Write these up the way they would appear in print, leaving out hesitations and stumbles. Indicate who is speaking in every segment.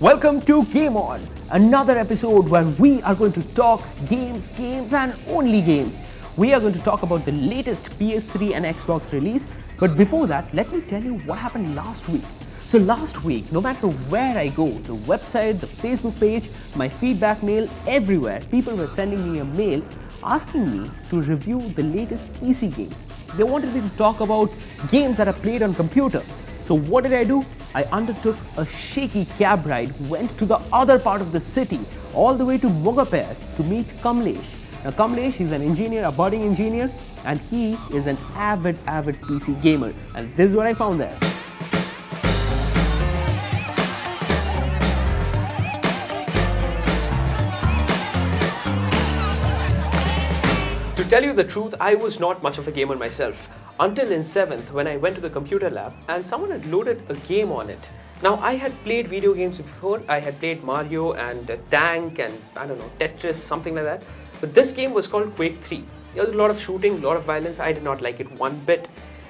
Speaker 1: Welcome to Game On, another episode where we are going to talk games, and only games. We are going to talk about the latest PS3 and Xbox release, but before that, let me tell you what happened last week. So last week, no matter where I go, the website, the Facebook page, my feedback mail, everywhere, people were sending me a mail asking me to review the latest PC games. They wanted me to talk about games that are played on computer. So what did I do? I undertook a shaky cab ride, went to the other part of the city, all the way to Mogappair to meet Kamlesh. Now Kamlesh, he's an engineer, a budding engineer, and he is an avid PC gamer. And this is what I found there. To tell you the truth, I was not much of a gamer myself until in 7th when I went to the computer lab and someone had loaded a game on it. Now I had played video games before. I had played Mario and Tank and I don't know, Tetris, something like that. But this game was called Quake 3. There was a lot of shooting, a lot of violence. I did not like it one bit.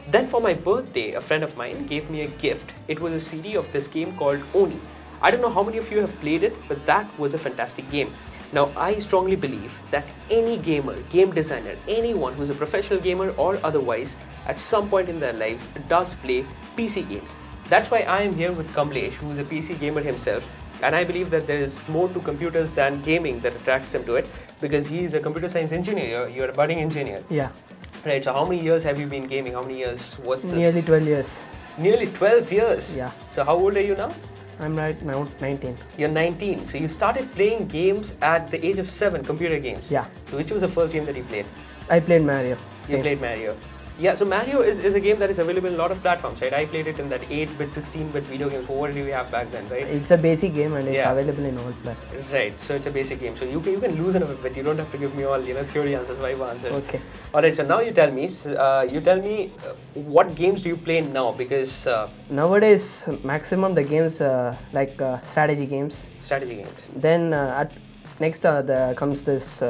Speaker 1: Then for my birthday, a friend of mine gave me a gift. It was a CD of this game called Oni. I don't know how many of you have played it, but that was a fantastic game. Now, I strongly believe that any gamer, game designer, anyone who's a professional gamer or otherwise, at some point in their lives does play PC games. That's why I am here with Kamlesh, who is a PC gamer himself. And I believe that there is more to computers than gaming that attracts him to it, because he is a computer science engineer. You're a budding engineer.
Speaker 2: Yeah.
Speaker 1: Right, so how many years have you been gaming? How many years?
Speaker 2: Nearly 12 years.
Speaker 1: Nearly 12 years?
Speaker 2: Yeah.
Speaker 1: So how old are you now?
Speaker 2: I'm right now 19.
Speaker 1: You're 19. So you started playing games at the age of 7, computer games.
Speaker 2: Yeah.
Speaker 1: So which was the first game that you played?
Speaker 2: I played Mario.
Speaker 1: You played Mario. Yeah, so Mario is a game that is available in a lot of platforms, right? I played it in that 8-bit, 16-bit video games. What did we have back then, right?
Speaker 2: It's a basic game and it's available in all platforms.
Speaker 1: Right, so it's a basic game. So you can loosen up a bit. You don't have to give me all, theory answers, vibe answers.
Speaker 2: Okay.
Speaker 1: Alright, so now you tell me, what games do you play now? Because
Speaker 2: nowadays, maximum the games like strategy games.
Speaker 1: Strategy games.
Speaker 2: Then next comes this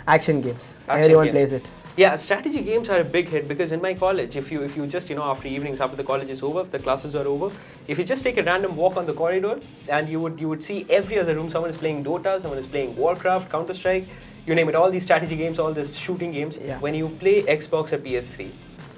Speaker 2: action games. Everyone plays it.
Speaker 1: Yeah, strategy games are a big hit because in my college, if you just, after evenings, after the college is over, if the classes are over, if you just take a random walk on the corridor and you would see every other room, someone is playing Dota, someone is playing Warcraft, Counter-Strike, you name it, all these strategy games, all these shooting games.
Speaker 2: Yeah.
Speaker 1: When you play Xbox or PS3,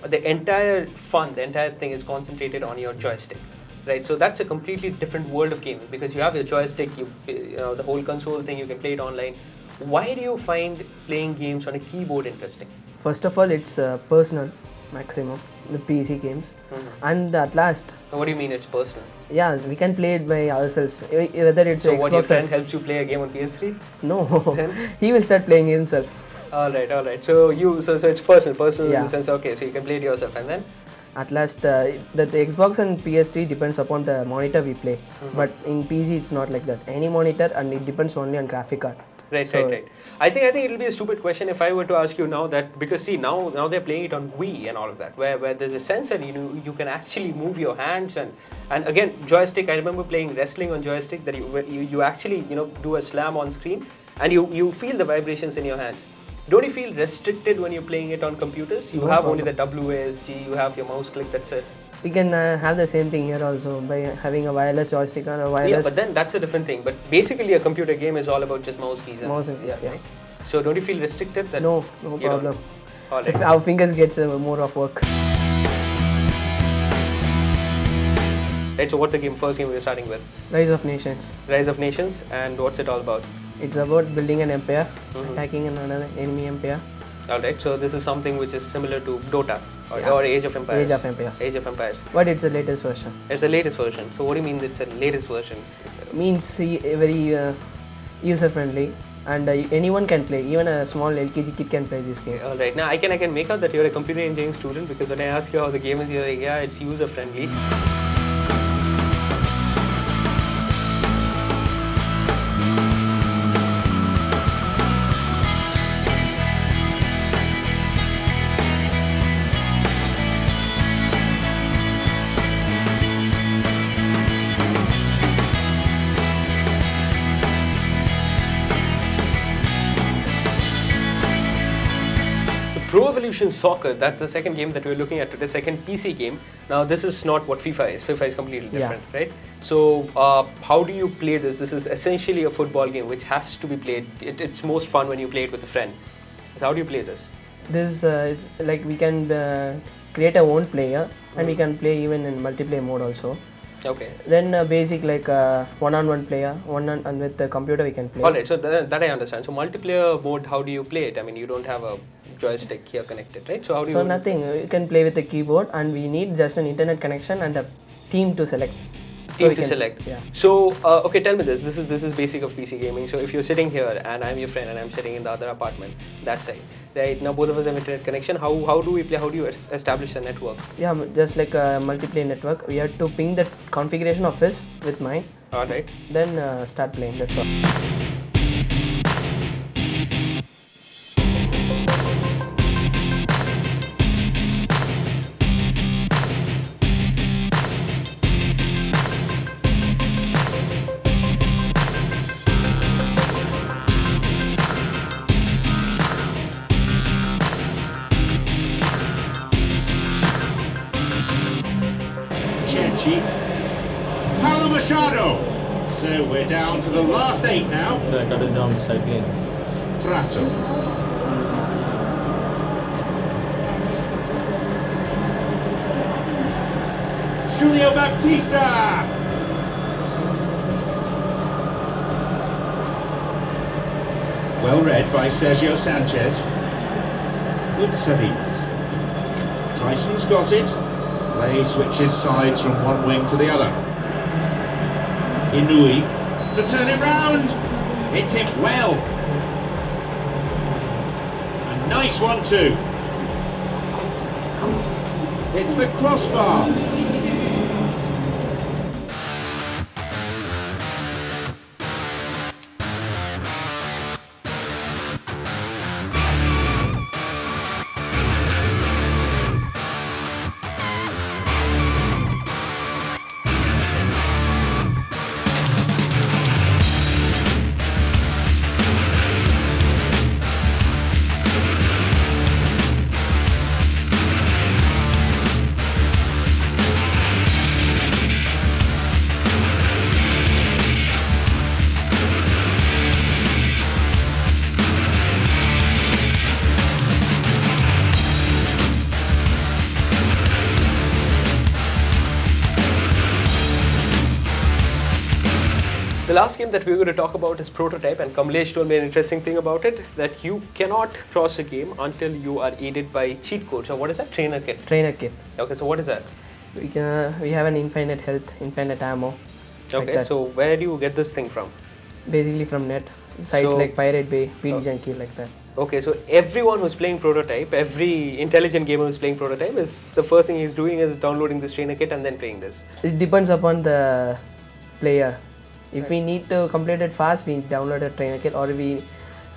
Speaker 1: the entire fun, the entire thing is concentrated on your joystick. Right, so that's a completely different world of gaming because you have your joystick, the whole console thing, you can play it online. Why do you find playing games on a keyboard interesting?
Speaker 2: First of all, it's personal, maximum, the PC games. And at last...
Speaker 1: What do you mean it's personal?
Speaker 2: Yeah, we can play it by ourselves, whether it's
Speaker 1: so
Speaker 2: Xbox
Speaker 1: what, your friend helps you play a game on PS3?
Speaker 2: No, he will start playing himself.
Speaker 1: Alright. So it's personal
Speaker 2: yeah.
Speaker 1: In the sense, okay, so you can play it yourself and then?
Speaker 2: At last, the Xbox and PS3 depends upon the monitor we play. But in PC, it's not like that. Any monitor and it depends only on graphic card.
Speaker 1: Right. I think it'll be a stupid question if I were to ask you now that, because see, now they're playing it on Wii and all of that, where there's a sense that you can actually move your hands and again, joystick, I remember playing wrestling on joystick that you actually, do a slam on screen and you feel the vibrations in your hands. Don't you feel restricted when you're playing it on computers? You have only the WASD, you have your mouse click, that's it.
Speaker 2: We can have the same thing here also by having a wireless joystick or a wireless...
Speaker 1: Yeah, but then that's a different thing. But basically a computer game is all about just mouse keys.
Speaker 2: Mouse and keys, yeah.
Speaker 1: Right? So don't you feel restricted? That
Speaker 2: no problem.
Speaker 1: All right.
Speaker 2: If our fingers gets more of work.
Speaker 1: Right, so what's the first game we're starting with?
Speaker 2: Rise of Nations.
Speaker 1: Rise of Nations, and what's it all about?
Speaker 2: It's about building an empire, attacking another enemy empire.
Speaker 1: Alright, so this is something which is similar to Dota or Age of Empires.
Speaker 2: Age of Empires.
Speaker 1: Age of Empires.
Speaker 2: But it's the latest version.
Speaker 1: It's the latest version. So what do you mean it's a latest version?
Speaker 2: Means very user friendly and anyone can play. Even a small LKG kid can play this game.
Speaker 1: Alright, now I can make out that you're a computer engineering student because when I ask you how the game is, you're like, yeah, it's user friendly. Pro Evolution Soccer, that's the second game that we're looking at today, second PC game. Now, this is not what FIFA is. FIFA is completely different, right? So, how do you play this? This is essentially a football game which has to be played. It's most fun when you play it with a friend. So, how do you play this?
Speaker 2: This it's like we can create our own player and we can play even in multiplayer mode also.
Speaker 1: Okay.
Speaker 2: Then basic like one-on-one player, and with the computer we can play.
Speaker 1: Alright, so that I understand. So multiplayer mode, how do you play it? I mean, you don't have a joystick here connected, right? So how do you?
Speaker 2: So nothing. You can play with the keyboard, and we need just an internet connection and a team to select.
Speaker 1: Team to select.
Speaker 2: Yeah.
Speaker 1: So okay, tell me this. This is basic of PC gaming. So if you're sitting here and I'm your friend and I'm sitting in the other apartment, that side, right? Now both of us have internet connection. How do we play? How do you establish a network?
Speaker 2: Yeah, just like a multiplayer network. We have to ping the configuration of his with mine.
Speaker 1: Alright.
Speaker 2: Then start playing. That's all.
Speaker 3: Paulo Machado. So we're down to the last 8 now.
Speaker 4: So I got it down slightly.
Speaker 3: Prato. Julio Baptista. Well read by Sergio Sanchez. Good service. Tyson's got it. Play switches sides from one wing to the other. Inui to turn it round. Hits it well. A nice one too. It's the crossbar.
Speaker 1: The last game that we're going to talk about is Prototype, and Kamlesh told me an interesting thing about it, that you cannot cross a game until you are aided by cheat codes. So what is that? Trainer kit.
Speaker 2: Trainer kit.
Speaker 1: Okay, so what is that?
Speaker 2: We have an infinite health, infinite ammo.
Speaker 1: Okay, so where do you get this thing from?
Speaker 2: Basically from net. Sites like Pirate Bay, PD Junkie, like that.
Speaker 1: Okay, so everyone who's playing Prototype, every intelligent gamer who's playing Prototype, is the first thing he's doing is downloading this trainer kit and then playing this.
Speaker 2: It depends upon the player. If we need to complete it fast, we download a trainer kit, or we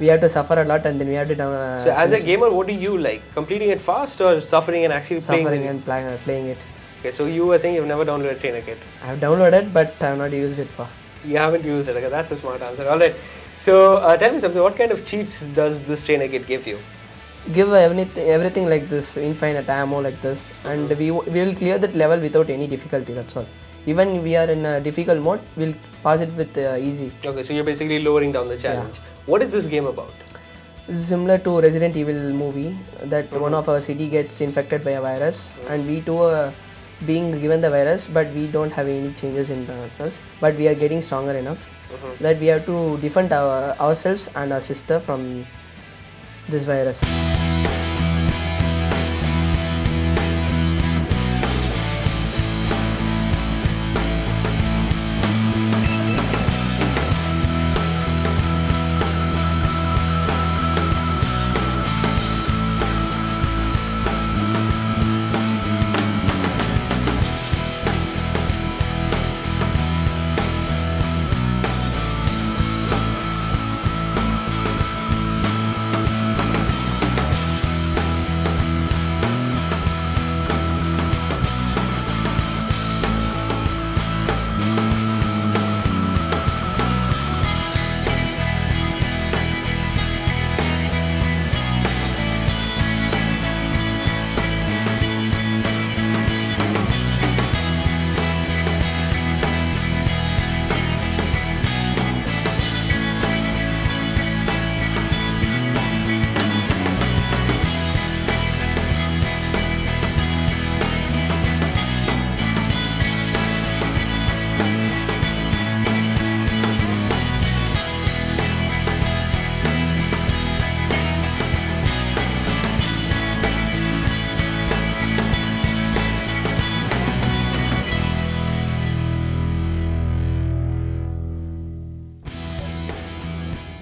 Speaker 2: have to suffer a lot and then we have to download.
Speaker 1: So as a gamer, what do you like? Completing it fast or suffering and actually playing it?
Speaker 2: Playing it.
Speaker 1: Okay, so you were saying you've never downloaded a trainer kit.
Speaker 2: I have downloaded, but I have not used it for.
Speaker 1: You haven't used it. Okay, that's a smart answer. All right. So tell me something. What kind of cheats does this trainer kit give you?
Speaker 2: Give everything like this, infinite ammo like this, and we will clear that level without any difficulty. That's all. Even we are in a difficult mode, we'll pass it with easy.
Speaker 1: Okay, so you're basically lowering down the challenge. Yeah. What is this game about?
Speaker 2: This is similar to Resident Evil movie, that one of our city gets infected by a virus, and we too are being given the virus, but we don't have any changes in ourselves, but we are getting stronger enough that we have to defend ourselves and our sister from this virus.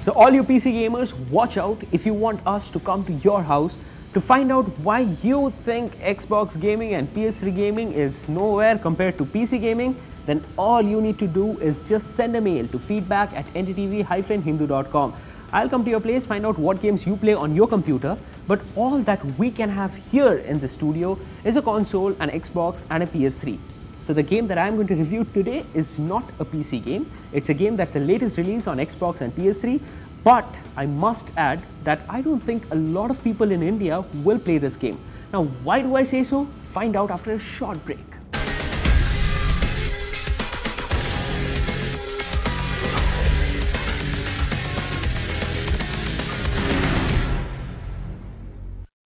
Speaker 1: So all you PC gamers, watch out if you want us to come to your house to find out why you think Xbox gaming and PS3 gaming is nowhere compared to PC gaming. Then all you need to do is just send a mail to feedback@ndtv-hindu.com. I'll come to your place, find out what games you play on your computer, but all that we can have here in the studio is a console, an Xbox and a PS3. So the game that I'm going to review today is not a PC game. It's a game that's the latest release on Xbox and PS3, but I must add that I don't think a lot of people in India will play this game. Now, why do I say so? Find out after a short break.